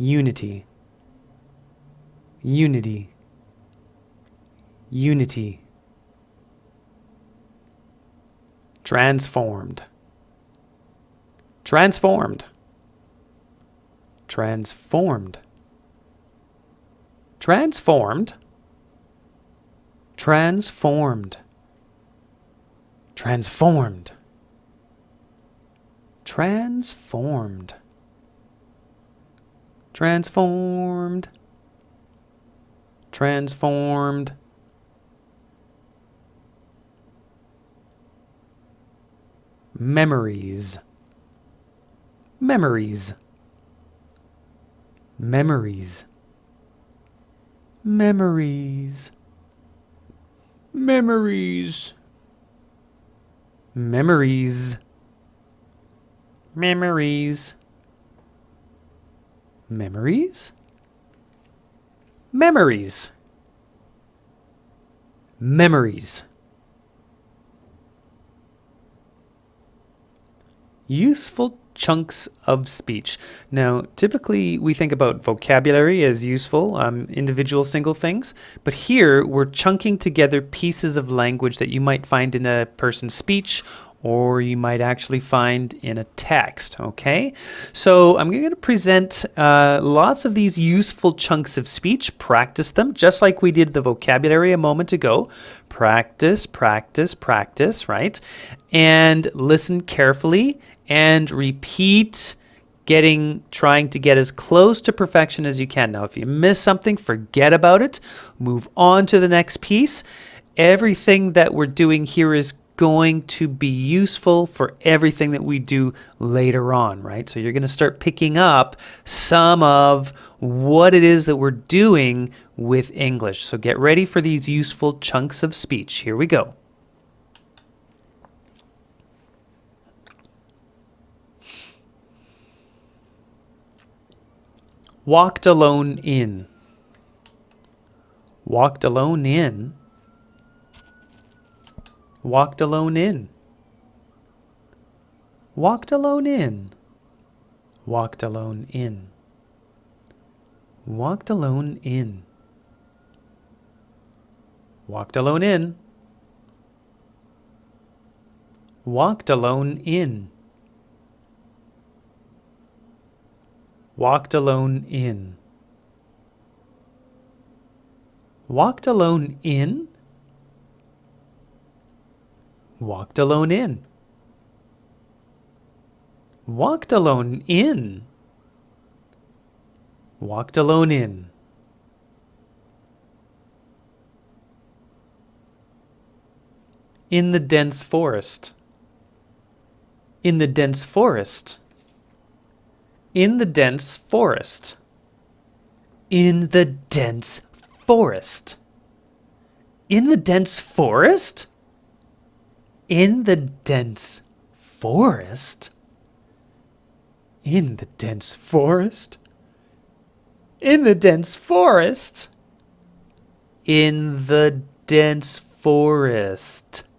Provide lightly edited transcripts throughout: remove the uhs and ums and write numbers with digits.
unity, unity, unity. Transformed, transformed, transformed, transformed, transformed, transformed, transformed, transformed, transformed. Memories, memories, memories, memories, memories, memories, memories, memories, memories, memories. Useful chunks of speech. Now, typically we think about vocabulary as useful, individual single things, but here we're chunking together pieces of language that you might find in a person's speech or you might actually find in a text, okay? So I'm going to present lots of these useful chunks of speech. Practice them, just like we did the vocabulary a moment ago. Practice, practice, practice, right? And listen carefully and repeat, trying to get as close to perfection as you can. Now, if you miss something, forget about it. Move on to the next piece. Everything that we're doing here is going to be useful for everything that we do later on, right? So you're going to start picking up some of what it is that we're doing with English. So get ready for these useful chunks of speech. Here we go. Walked alone in. Walked alone in. Walked alone in. Walked alone in. Walked alone in. Walked alone in. Walked alone in. Walked alone in. Walked alone in. Walked alone in. Walked alone in. Walked alone in. Walked alone in. In the dense forest. In the dense forest. In the dense forest. In the dense forest. In the dense forest? In the dense forest? In the dense forest? In the dense forest? In the dense forest.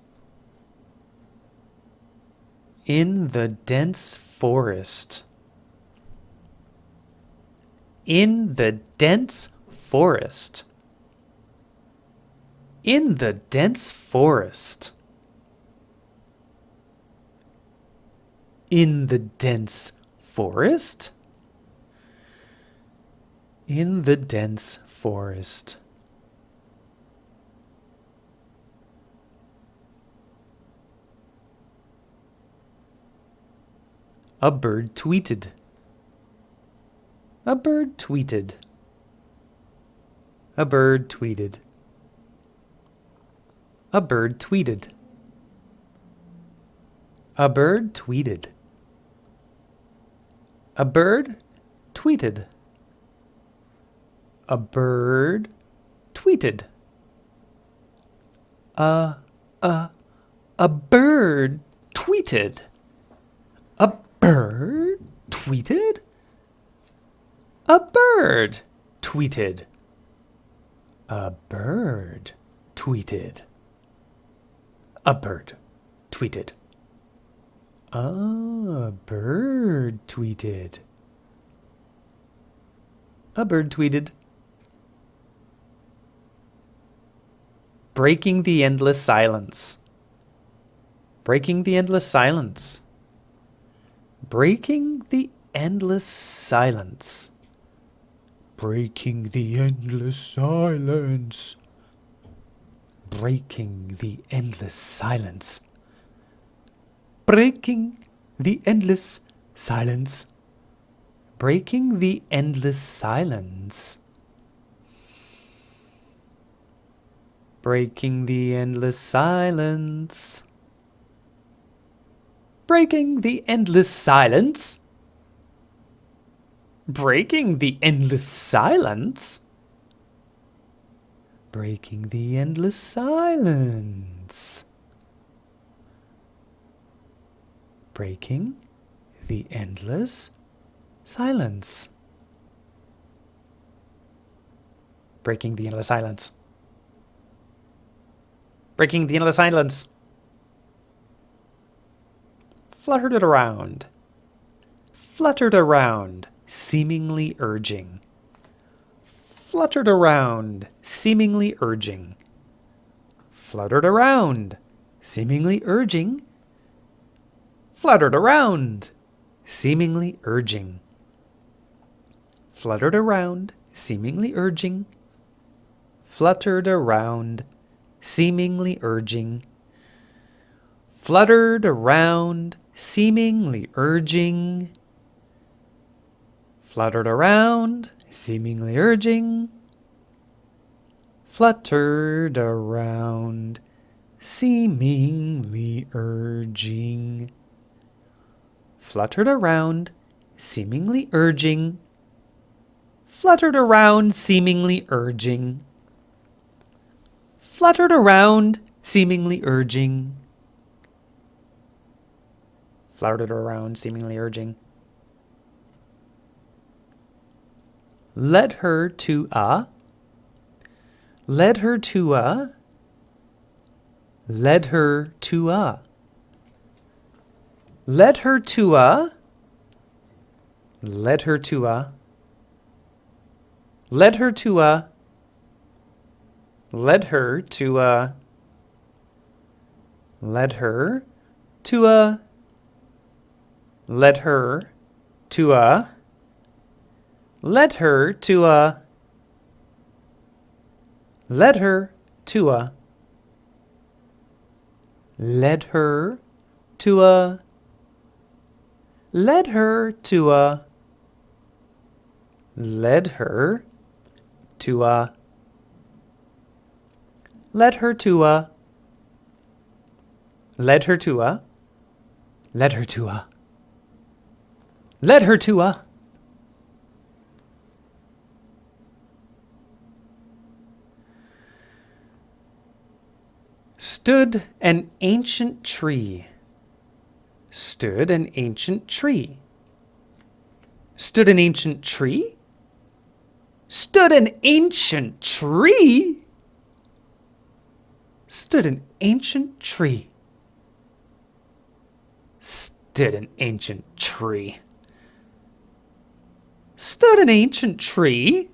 In the dense forest. In the dense forest. In the dense forest. In the dense forest. In the dense forest. A bird tweeted. A bird tweeted. A bird tweeted. A bird tweeted. A bird tweeted. A bird tweeted. A bird tweeted. A bird tweeted. A bird tweeted. A bird tweeted. A bird tweeted. A bird tweeted. A bird tweeted. A bird tweeted. Breaking the endless silence. Breaking the endless silence. Breaking the endless silence. Breaking the endless silence. Breaking the endless silence. Breaking the endless silence. Breaking the endless silence. Breaking the endless silence. Breaking the endless silence. Breaking the endless silence. Breaking the endless silence. Breaking the endless silence. Breaking the endless silence. Breaking the endless silence. Fluttered it around. Fluttered around, seemingly urging. Fluttered around, seemingly urging. Fluttered around, seemingly urging. Fluttered around, seemingly urging. Fluttered around, seemingly urging. Fluttered around, seemingly urging. Fluttered around, seemingly urging. Fluttered around, seemingly urging. Fluttered around, seemingly urging. Fluttered around, seemingly urging. Fluttered around, seemingly urging. Fluttered around, seemingly urging. Fluttered around, seemingly urging. Led her to a. Led her to a. Led her to a. Led her to a. Led her to a. Led her to a. Led her to a. Led her to a. Led her to a. Led her to a. Led her to a. Led her to a. Led her to a. Led her to a. Led her to a. Led her to a. Led her to a. Led her to a. Stood an ancient tree. Stood an ancient tree. Stood an ancient tree. Stood an ancient tree. Stood an ancient tree. Stood an ancient tree. Stood an ancient tree.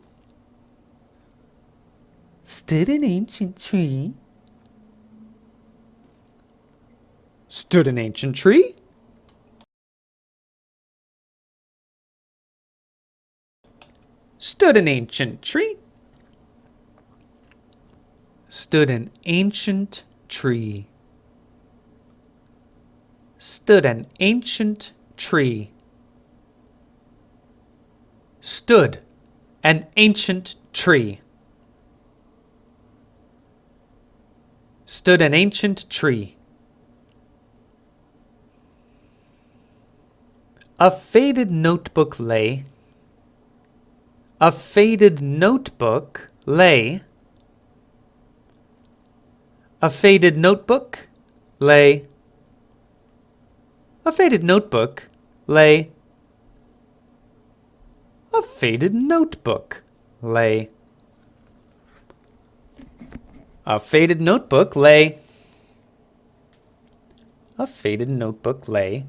Stood an ancient tree. Stood an ancient tree. Stood an ancient tree. Stood an ancient tree. Stood an ancient tree. Stood an ancient tree. Stood an ancient tree. A faded notebook lay. A faded notebook lay. A faded notebook lay. A faded notebook lay. A faded notebook lay. A faded notebook lay. A faded notebook lay.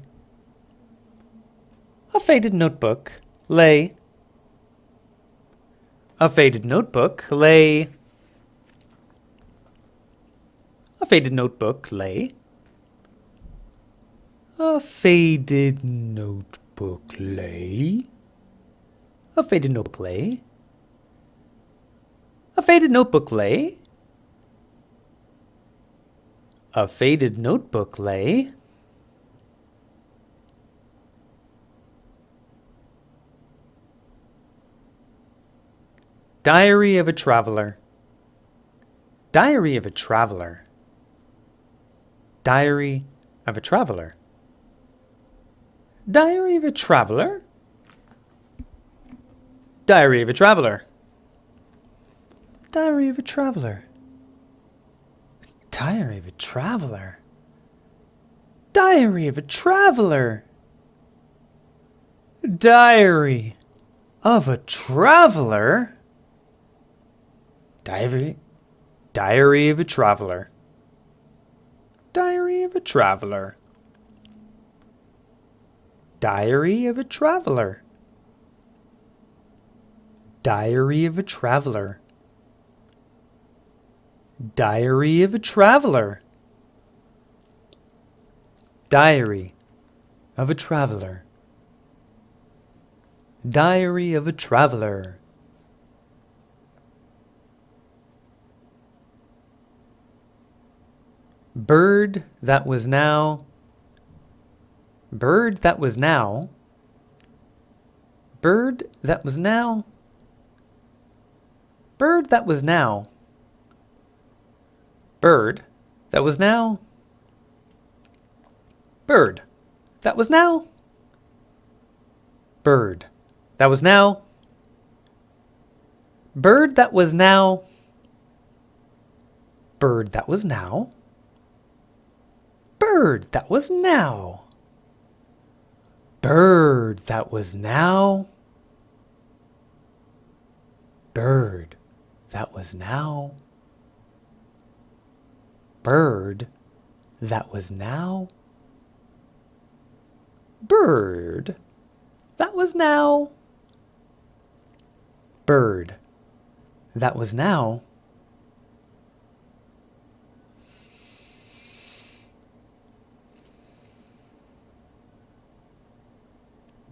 A faded notebook lay. A faded notebook lay. A faded notebook lay. A faded notebook lay. A faded notebook lay. A faded notebook lay. A faded notebook lay. Diary of a traveler. Diary of a traveler. Diary of a traveler. Diary of a traveler. Diary of a traveler. Diary of a traveler. Diary of a traveler. Diary of a traveler. Diary of a traveler. Diary of a traveler. Diary of a traveler. Diary of a traveler. Diary of a traveler. Diary of a traveler. Diary of a traveler. Diary of a traveler. Bird that was now. Bird that was now. Bird that was now. Bird that was now. Bird that was now. Bird that was now. Bird that was now. Bird that was now. Bird that was now. Bird that was now. Bird that was now. Bird that was now. Bird that was now. Bird that was now. Bird that was now.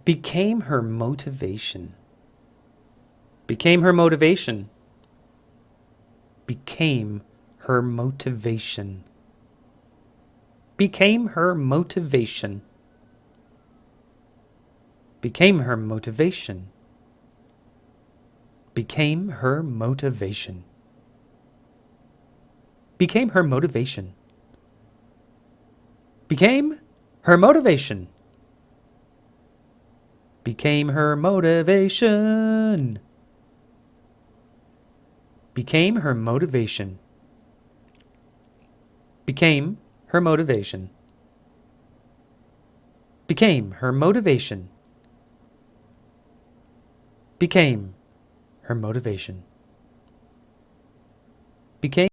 Became her motivation. Became her motivation. Became her motivation. Became her motivation. Became her motivation. Became her motivation. Became her motivation. Became her motivation. Became her motivation. Became her motivation. Became her motivation. Became her motivation. Became her motivation. Became